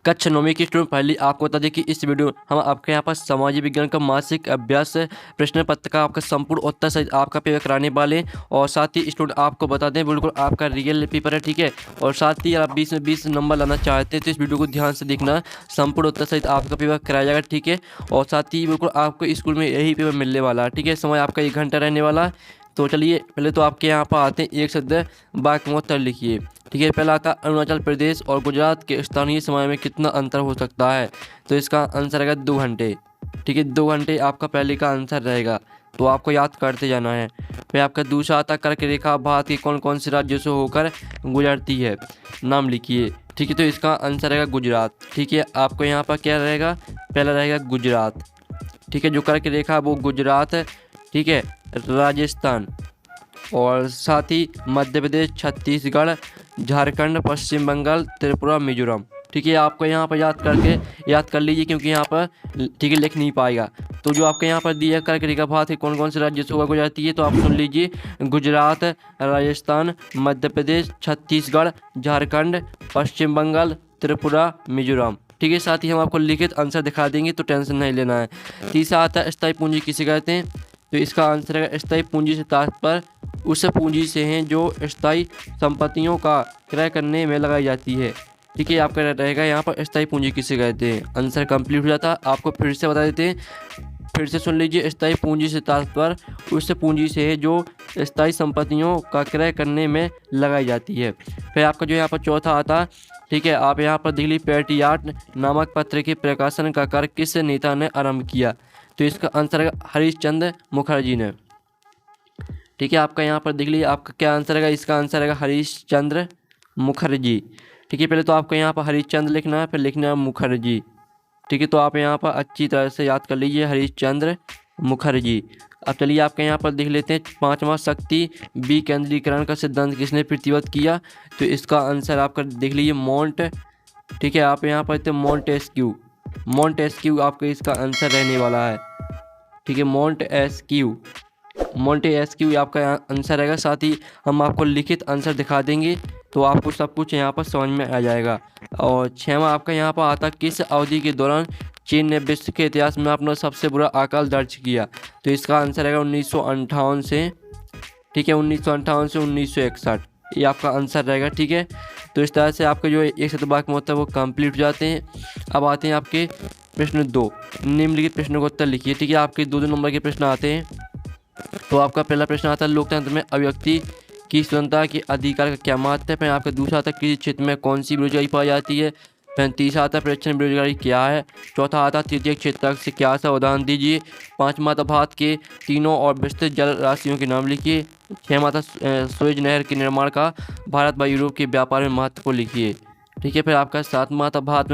कक्षा 9वीं की स्टूडेंट पहले आपको बता दें कि इस वीडियो हम आपके यहाँ पर सामाजिक विज्ञान का मासिक अभ्यास प्रश्न पत्र का आपका संपूर्ण उत्तर सहित आपका पेपर कराने वाले हैं। और साथ ही स्टूडेंट आपको बता दें बिल्कुल आपका रियल पेपर है, ठीक है। और साथ ही आप 20 में 20 नंबर लाना चाहते हैं तो इस वीडियो को ध्यान से देखना, संपूर्ण उत्तर सहित आपका पेपर कराया जाएगा, ठीक है। और साथ ही बिल्कुल आपको स्कूल में यही पेपर मिलने वाला है, ठीक है। समय आपका 1 घंटा रहने वाला है। तो चलिए पहले तो आपके यहाँ पर आते हैं, एक शब्द वाक्य में उत्तर लिखिए, ठीक है। पहला आता अरुणाचल प्रदेश और गुजरात के स्थानीय समय में कितना अंतर हो सकता है। तो इसका आंसर रहेगा 2 घंटे, ठीक है। 2 घंटे आपका पहले का आंसर रहेगा, तो आपको याद करते जाना है। फिर आपका दूसरा आता कर्क रेखा भारत के कौन कौन से राज्यों से होकर गुजरती है, नाम लिखिए, ठीक है। तो इसका आंसर रहेगा गुजरात, ठीक है। आपको यहाँ पर क्या रहेगा, पहला रहेगा गुजरात, ठीक है। जो कर्क रेखा वो गुजरात, ठीक है, राजस्थान और साथ ही मध्य प्रदेश, छत्तीसगढ़, झारखंड, पश्चिम बंगाल, त्रिपुरा, मिजोरम, ठीक है। आपको यहाँ पर याद कर लीजिए क्योंकि यहाँ पर ठीक है लिख नहीं पाएगा। तो जो आपके यहाँ पर दिया कर्क रेखा भारत के कौन कौन से राज्य से होकर गुजरती है, तो आप सुन लीजिए, गुजरात, राजस्थान, मध्य प्रदेश, छत्तीसगढ़, झारखंड, पश्चिम बंगाल, त्रिपुरा, मिजोरम, ठीक है। साथ ही हम आपको लिखित आंसर दिखा देंगे तो टेंशन नहीं लेना है। तीसरा आता है स्थायी पूंजी किसे कहते हैं, तो इसका आंसर है स्थायी पूंजी से तात्पर्य उस पूंजी से हैं जो स्थायी संपत्तियों का क्रय करने में लगाई जाती है, ठीक है। आपका रहेगा यहाँ पर स्थायी पूंजी किसे कहते हैं। आंसर कंप्लीट हो जाता है। आपको फिर से बता देते हैं, फिर से सुन लीजिए, स्थायी पूंजी से तात्पर्य उस पूंजी से है जो स्थायी संपत्तियों का क्रय करने में लगाई जाती है। फिर आपका जो यहाँ पर चौथा आता, ठीक है, आप यहाँ पर दिल्ली पेट्रियाट नामक पत्र के प्रकाशन का कार्य किस नेता ने आरंभ किया, तो इसका आंसर है हरीश चंद्र मुखर्जी ने, ठीक है। आपका यहाँ पर देख लीजिए आपका क्या आंसर है, इसका आंसर है हरीश चंद्र मुखर्जी, ठीक है। पहले तो आपको यहाँ पर हरीश चंद्र लिखना है, फिर लिखना है मुखर्जी, ठीक है। तो आप यहाँ पर अच्छी तरह से याद कर लीजिए हरीश चंद्र मुखर्जी। अब चलिए आपके यहाँ पर देख लेते हैं, पांचवा शक्ति विकेंद्रीकरण का सिद्धांत किसने प्रतिबद्ध किया, तो इसका आंसर आपका देख लीजिए मोंट, ठीक है। आप यहाँ पर मोंटेस्क्यू आपका इसका आंसर रहने वाला है, ठीक है। मोंटेस्क्यू आपका आंसर रहेगा। साथ ही हम आपको लिखित आंसर दिखा देंगे तो आपको सब कुछ यहाँ पर समझ में आ जाएगा। और छठवां आपका यहाँ पर आता, किस अवधि के दौरान चीन ने विश्व के इतिहास में अपना सबसे बुरा अकाल दर्ज किया, तो इसका आंसर रहेगा 1958 से, ठीक है, 1958 से 1961, ये आपका आंसर रहेगा, ठीक है। तो इस तरह से आपके जो एक शतवाक्य में होता है वो कंप्लीट हो जाते हैं। अब आते हैं आपके प्रश्न 2, निम्नलिखित प्रश्नों का उत्तर लिखिए, ठीक है। आपके 2 नंबर के प्रश्न आते हैं। तो आपका पहला प्रश्न आता है लोकतंत्र में अभिव्यक्ति की स्वतंत्रता के अधिकार का क्या महत्व है। फिर आपका दूसरा आता है किसी क्षेत्र में कौन सी बेरोजगारी पाई जाती है। फिर तीसरा आता है प्रेक्षण बेरोजगारी क्या है। चौथा आता है तृतीय क्षेत्र से क्या सा उदाहरण दीजिए। पाँचवा आता भारत के तीनों और विस्तृत जल राशियों के नाम लिखिए। छठवां आता सुएज नहर के निर्माण का भारत व यूरोप के व्यापार में महत्व को लिखिए, ठीक है। फिर आपका सातवां आता भारत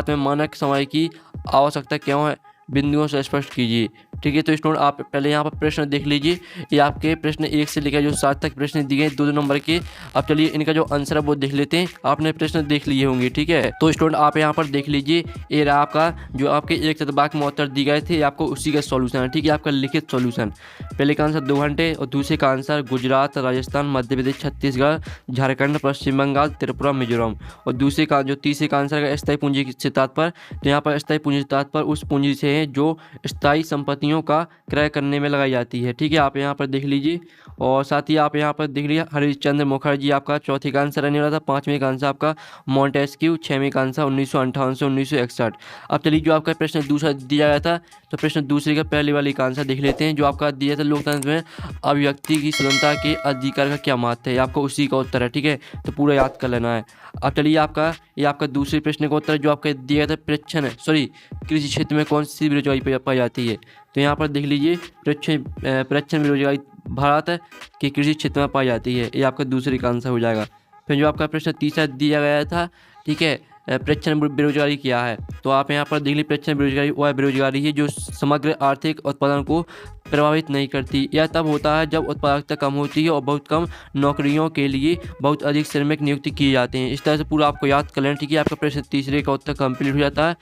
में मानक समय की आवश्यकता क्यों है, बिंदुओं से स्पष्ट कीजिए, ठीक है। तो स्टूडेंट आप पहले यहाँ पर प्रश्न देख लीजिए, ये आपके प्रश्न 1 से लेकर जो 7 तक प्रश्न दिए गए 2 नंबर के। अब चलिए इनका जो आंसर है वो देख लेते हैं। आपने प्रश्न देख लिए होंगे, ठीक है। तो स्टूडेंट आप यहाँ पर देख लीजिए, ये रहा आपका जो आपके एक शतवाक्य में उत्तर दिए गए थे, आपको उसी का सॉल्यूशन है, ठीक है। आपका लिखित सॉल्यूशन, पहले का आंसर 2 घंटे और दूसरे का आंसर गुजरात, राजस्थान, मध्य प्रदेश, छत्तीसगढ़, झारखंड, पश्चिम बंगाल, त्रिपुरा, मिजोरम। और दूसरे का जो तीसरे का आंसर है स्थायी पूंजी से तात्पर्य, तो यहाँ पर स्थायी पूंजी से तात्पर्य उस पूंजी से है जो स्थायी संपत्तियों का क्रय करने में लगाई जाती है, ठीक है। आप यहाँ पर देख लीजिए। और साथ ही आप यहाँ पर देख लीजिए हरीश चंद्र मुखर्जी आपका चौथे का आंसर रहने वाला था। पाँचवें का आंसर आपका मोंटेस्क्यू, छठवें का आंसर 1958 से 1961। अब चलिए जो आपका प्रश्न दूसरा दिया गया था, तो प्रश्न दूसरे का पहले वाले का आंसर देख लेते हैं। जो आपका दिया था लोकतंत्र में अभिव्यक्ति की स्वतंत्रता के अधिकार का क्या महत्व है, आपको उसी का उत्तर है, ठीक है। तो पूरा याद कर लेना है। अब चलिए आपका दूसरे प्रश्न का उत्तर जो आपका दिया था कृषि क्षेत्र में कौन सी बेरोजगारी पाई जाती है, तो यहाँ पर देख लीजिए प्रेक्षण बेरोजगारी भारत के कृषि क्षेत्र में पाई जाती है, ये आपका दूसरे का आंसर हो जाएगा। फिर जो आपका प्रश्न तीसरा दिया गया था, ठीक है, प्रेक्षण बेरोजगारी क्या है, तो आप यहाँ पर देख लीजिए प्रेक्षण बेरोजगारी वह बेरोजगारी है जो समग्र आर्थिक उत्पादन को प्रभावित नहीं करती। यह तब होता है जब उत्पादकता कम होती है और बहुत कम नौकरियों के लिए बहुत अधिक श्रमिक नियुक्ति किए जाते हैं। इस तरह से पूरा आपको याद कर लेना, ठीक है। आपका प्रश्न तीसरे का उत्तर कंप्लीट हो जाता है।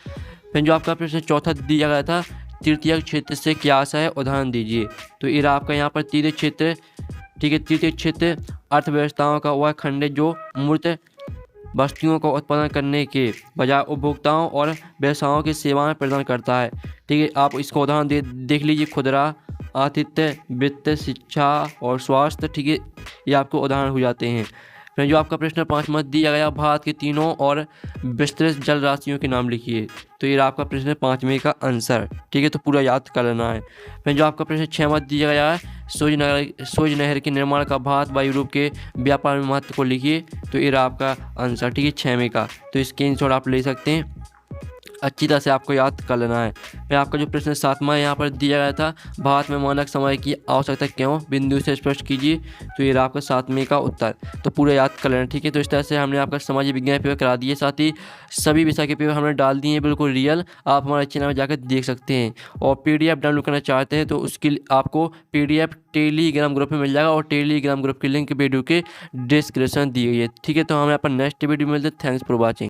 फिर जो आपका प्रश्न चौथा दिया गया था तृतीय क्षेत्र से क्या आशा है, उदाहरण दीजिए। तो ये आपका यहाँ पर तृतीय क्षेत्र, ठीक है, तृतीय क्षेत्र अर्थव्यवस्थाओं का वह खंड है जो मूर्त वस्तुओं का उत्पादन करने के बजाय उपभोक्ताओं और व्यवसायों की सेवाएं प्रदान करता है। ठीक है, आप इसको उदाहरण देख लीजिए, खुदरा, आतिथ्य, वित्त, शिक्षा और स्वास्थ्य। ठीक है, ये आपको उदाहरण हो जाते हैं। फिर जो आपका प्रश्न 5 मत दिया गया, भारत के तीनों और विस्तृत जल राशियों के नाम लिखिए। तो ये आपका प्रश्न 5वें का आंसर। ठीक है, तो पूरा याद कर लेना है। फिर जो आपका प्रश्न 6 मत दिया गया है, सुएज नहर के निर्माण का भारत व यूरोप के व्यापार में महत्व को लिखिए। तो ये आपका आंसर। ठीक है, 6वें का। तो स्क्रीनशॉट आप ले सकते हैं, अच्छी तरह से आपको याद कर लेना है। फिर आपका जो प्रश्न 7वां यहाँ पर दिया गया था, भारत में मानक समय की आवश्यकता क्यों, बिंदु से स्पष्ट कीजिए। तो ये आपका 7वें का उत्तर। तो पूरा याद कर लेना। ठीक है, तो इस तरह से हमने आपका सामाजिक विज्ञान पेपर करा दिए, साथ ही सभी विषय के पेपर हमने डाल दिए हैं बिल्कुल रियल। आप हमारे चैनल में जाकर देख सकते हैं। और PDF डाउनलोड करना चाहते हैं तो उसके लिए आपको PDF टेलीग्राम ग्रुप में मिल जाएगा, और टेलीग्राम ग्रुप की लिंक वीडियो के डिस्क्रिप्शन दी गई है। ठीक है, तो हमें यहाँ पर नेक्स्ट वीडियो में मिलते हैं। Thanks for watching.